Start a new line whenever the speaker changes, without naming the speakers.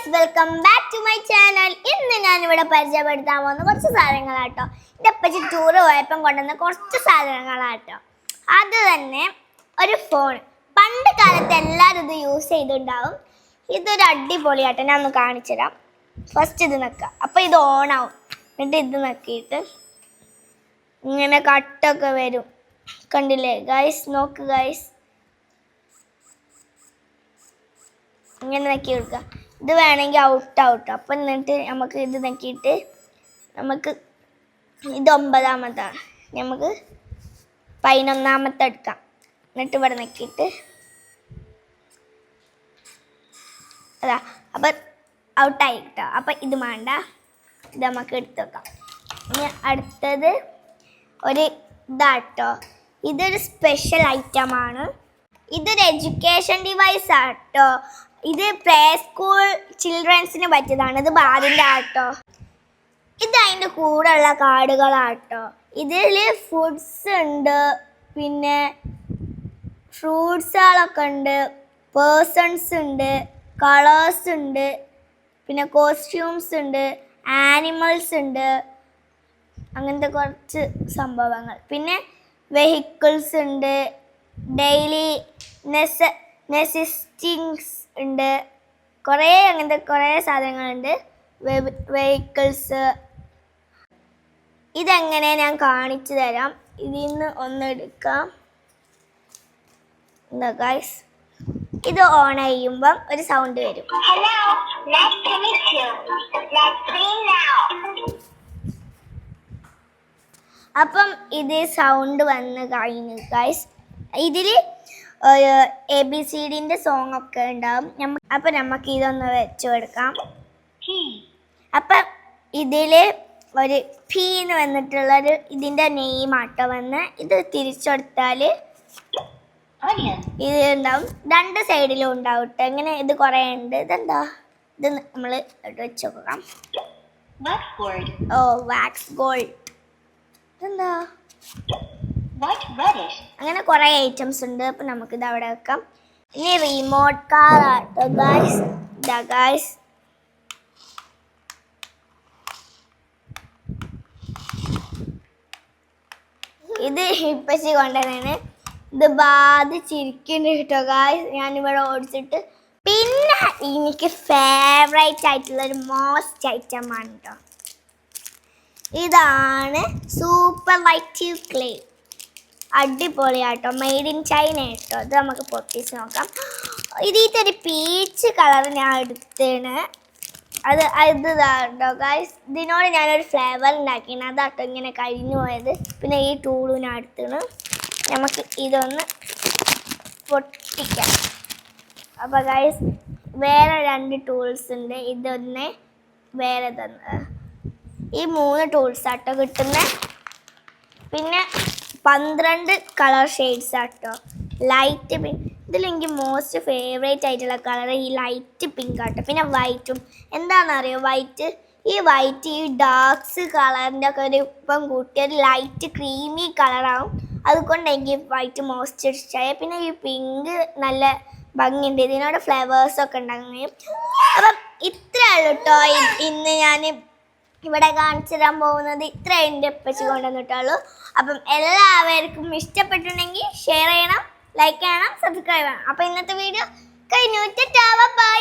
Guys, welcome back to my channel. ഇന്ന് ഞാനിവിടെ പരിചയപ്പെടുത്താൻ പോകുന്ന കുറച്ച് സാധനങ്ങളാട്ടോ. എൻ്റെ അപ്പച്ചി ടൂറ് പോയപ്പം കൊണ്ടുവന്ന കുറച്ച് സാധനങ്ങളാട്ടോ. അത് തന്നെ ഒരു ഫോൺ. പണ്ട് കാലത്ത് എല്ലാവരും ഇത് യൂസ് ചെയ്തിട്ടുണ്ടാവും. ഇതൊരു അടിപൊളിയാട്ടോ. ഞാൻ ഒന്ന് കാണിച്ചു തരാം. ഫസ്റ്റ് ഇത് നിൽക്കുക, അപ്പം ഇത് ഓണാവും. എന്നിട്ട് ഇത് നക്കിയിട്ട് ഇങ്ങനെ കട്ടൊക്കെ വരും. കണ്ടില്ലേ ഗൈസ്? നോക്ക് ഗൈസ്, ഇങ്ങനെ നക്കി കൊടുക്കുക. ഇത് വേണമെങ്കിൽ ഔട്ട്. അപ്പം എന്നിട്ട് നമുക്ക് ഇത് നക്കിയിട്ട് നമുക്ക് ഇത് 9-ാമത്താണ്, നമുക്ക് 11-ാമത്തെ എടുക്കാം. എന്നിട്ട് ഇവിടെ നക്കിയിട്ട് അതാ, അപ്പം ഔട്ടായി കേട്ടോ. അപ്പം ഇത് വേണ്ട, ഇത് നമുക്ക് എടുത്ത് വെക്കാം. ഇനി അടുത്തത് ഒരു ഇതാട്ടോ. ഇതൊരു സ്പെഷ്യൽ ഐറ്റമാണ്. ഇതൊരു എഡ്യൂക്കേഷൻ ഡിവൈസ് ആട്ടോ. ഇത് പ്ലേ സ്കൂൾ ചിൽഡ്രൻസിന് പറ്റിയതാണ്. ഇത് ബാദിൻ്റെ ആട്ടോ. ഇത് അതിൻ്റെ കൂടെയുള്ള കാർഡുകളാട്ടോ. ഇതിൽ ഫുഡ്സ് ഉണ്ട്, പിന്നെ ഫ്രൂട്ട്സുകളൊക്കെ ഉണ്ട്, പേഴ്സൺസ് ഉണ്ട്, കളേഴ്സ് ഉണ്ട്, പിന്നെ കോസ്റ്റ്യൂംസ് ഉണ്ട്, ആനിമൽസ് ഉണ്ട്, അങ്ങനത്തെ കുറച്ച് സംഭവങ്ങൾ. പിന്നെ വെഹിക്കിൾസ് ഉണ്ട്, ഡെയിലി നെസസിറ്റീസ് ഉണ്ട്, അങ്ങനത്തെ കുറേ സാധനങ്ങളുണ്ട്. വെഹിക്കിൾസ് ഇതെങ്ങനെ ഞാൻ കാണിച്ചു തരാം. ഇതിൽ നിന്ന് ഒന്നെടുക്കാം. എന്താ ഗൈസ്, ഇത് ഓൺ ചെയ്യുമ്പം ഒരു സൗണ്ട് വരും. അപ്പം ഇത് സൗണ്ട് വന്ന് കഴിഞ്ഞു ഗൈസ്. ഇതിൽ ABCDൻ്റെ സോങ് ഒക്കെ ഉണ്ടാവും. അപ്പം നമുക്ക് ഇതൊന്ന് വെച്ച് കൊടുക്കാം. അപ്പം ഇതിൽ ഒരു P എന്ന് വന്നിട്ടുള്ളൊരു ഇതിൻ്റെ നെയിം ആട്ടോ വന്ന്. ഇത് തിരിച്ചെടുത്താൽ ഇത് ഉണ്ടാവും. രണ്ട് സൈഡിലും ഉണ്ടാവും കേട്ടോ. ഇങ്ങനെ ഇത് കുറേ ഉണ്ട്. ഇതെന്താ, ഇത് നമ്മൾ വെച്ച് നോക്കാം. Wax gold. ഇതെന്താ, അങ്ങനെ കുറേ ഐറ്റംസ് ഉണ്ട്. അപ്പം നമുക്കിത് അവിടെ വെക്കാം. ഇനി റിമോട്ട് കാർ ആട്ടോ ഗൈസ്. ഇതാ ഗൈസ്, ഇത് ഇപ്പച്ചി കൊണ്ടുവന്നാണ്. ഇത് ബാധിച്ചിരിക്കുന്നുണ്ട് കേട്ടോ ഗൈസ്. ഞാനിവിടെ ഓടിച്ചിട്ട്. പിന്നെ എനിക്ക് ഫേവറേറ്റ് ആയിട്ടുള്ളൊരു മോസ്റ്റ് ഐറ്റമാണ് കേട്ടോ. ഇതാണ് സൂപ്പർലൈറ്റീവ് ക്ലേ. അടിപൊളിയാട്ടോ, മെയ്ഡ് ഇൻ ചൈന കേട്ടോ. ഇത് നമുക്ക് പൊട്ടിച്ച് നോക്കാം. ഇതിൻ്റെ ഒരു പീച്ച് കളർ ഞാൻ എടുത്തേണ്. അത് ഇതാട്ടോ ഗൈസ്. ഇതിനോട് ഞാനൊരു ഫ്ലേവർ ഉണ്ടാക്കിയാണ്. അതാട്ടോ ഇങ്ങനെ കഴിഞ്ഞു പോയത്. പിന്നെ ഈ ടൂളും ഞാൻ എടുത്തേണ്. നമുക്ക് ഇതൊന്ന് പൊട്ടിക്കാം. അപ്പോൾ ഗൈസ്, വേറെ 2 ടൂൾസ് ഉണ്ട്. ഇതൊന്ന് വേറെ തന്നെ. ഈ 3 ടൂൾസ് ആട്ടോ കിട്ടുന്നത്. പിന്നെ 12 കളർ ഷെയ്ഡ്സ് ആട്ടോ. ലൈറ്റ് പിങ്ക്, ഇതിലെനിക്ക് മോസ്റ്റ് ഫേവറേറ്റ് ആയിട്ടുള്ള കളർ ഈ ലൈറ്റ് പിങ്ക് ആട്ടോ. പിന്നെ വൈറ്റും. എന്താണെന്നറിയോ വൈറ്റ്? ഈ വൈറ്റ് ഈ ഡാർക്സ് കളറിൻ്റെ ഒക്കെ ഒരു ഇപ്പം കൂട്ടിയൊരു ലൈറ്റ് ക്രീമി കളറാവും. അതുകൊണ്ട് എനിക്ക് വൈറ്റ് മോസ്റ്റ് ഇഷ്ടമായ. പിന്നെ ഈ പിങ്ക് നല്ല ഭംഗിയുണ്ട്. ഇതിനോട് ഫ്ലവേഴ്സൊക്കെ ഉണ്ടാകുകയും. അപ്പം ഇത്രയേ ഉള്ളൂ കേട്ടോ ഇന്ന് ഞാൻ ഇവിടെ കാണിച്ചു തരാൻ പോകുന്നത്. ഇത്ര എൻ്റെ എപ്പച്ച് കൊണ്ടുവന്നിട്ടുള്ളൂ. അപ്പം എല്ലാവർക്കും ഇഷ്ടപ്പെട്ടിട്ടുണ്ടെങ്കിൽ ഷെയർ ചെയ്യണം, ലൈക്ക് ചെയ്യണം, സബ്സ്ക്രൈബ് ചെയ്യണം. അപ്പം ഇന്നത്തെ വീഡിയോ കഴിഞ്ഞു. ബൈ.